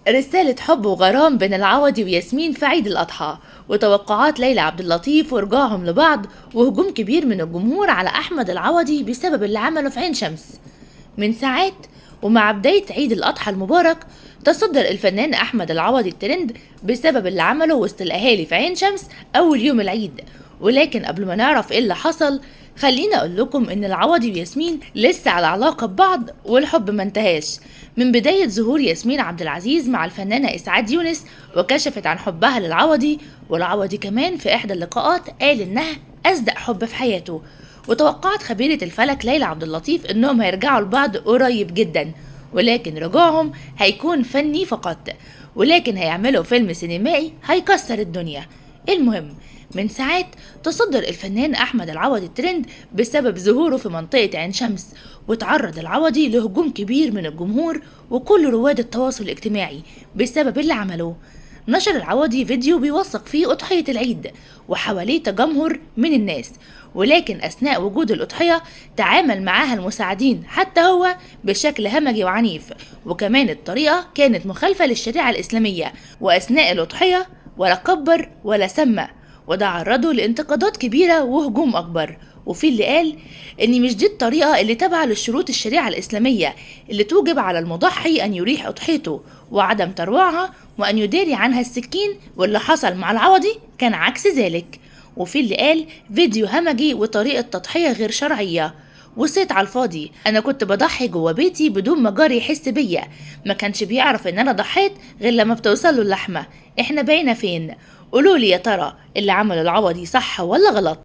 رسالة حب وغرام بين العوضي وياسمين في عيد الأضحى، وتوقعات ليلى عبد اللطيف ورجوعهم لبعض، وهجوم كبير من الجمهور على أحمد العوضي بسبب اللي عمله في عين شمس من ساعات. ومع بداية عيد الأضحى المبارك، تصدر الفنان أحمد العوضي الترند بسبب اللي عمله وسط الأهالي في عين شمس أول يوم العيد. ولكن قبل ما نعرف إيه اللي حصل، خلينا أقول لكم إن العوضي وياسمين لسه على علاقة ببعض، والحب ما انتهاش من بداية ظهور ياسمين عبد العزيز مع الفنانة إسعاد يونس، وكشفت عن حبها للعوضي. والعوضي كمان في إحدى اللقاءات قال إنها أصدق حب في حياته. وتوقعت خبيرة الفلك ليلى عبد اللطيف إنهم هيرجعوا لبعض قريب جدا، ولكن رجوعهم هيكون فني فقط، ولكن هيعملوا فيلم سينمائي هيكسر الدنيا. المهم، من ساعات تصدر الفنان أحمد العوضي الترند بسبب ظهوره في منطقة عين شمس، وتعرض العوضي لهجوم كبير من الجمهور وكل رواد التواصل الاجتماعي بسبب اللي عمله. نشر العوضي فيديو بيوثق فيه أضحية العيد، وحواليه تجمهر من الناس، ولكن أثناء وجود الأضحية تعامل معاها المساعدين حتى هو بشكل همجي وعنيف، وكمان الطريقة كانت مخالفة للشريعة الإسلامية. وأثناء الأضحية ولا كبر ولا سمى، وده عرضه لانتقادات كبيرة وهجوم أكبر. وفي اللي قال إن مش دي الطريقة اللي تابعة للشروط الشريعة الإسلامية اللي توجب على المضحي أن يريح أضحيته وعدم ترويعها وأن يداري عنها السكين، واللي حصل مع العوضي كان عكس ذلك. وفي اللي قال فيديو همجي وطريقة تضحية غير شرعية، وصيت على الفاضي، انا كنت بضحي جوه بيتي بدون ما جاري يحس بيا، ما كانش بيعرف ان انا ضحيت غير لما بتوصله اللحمة. احنا بقينا فين؟ قولولي يا ترى اللي عمله العوضي صح ولا غلط؟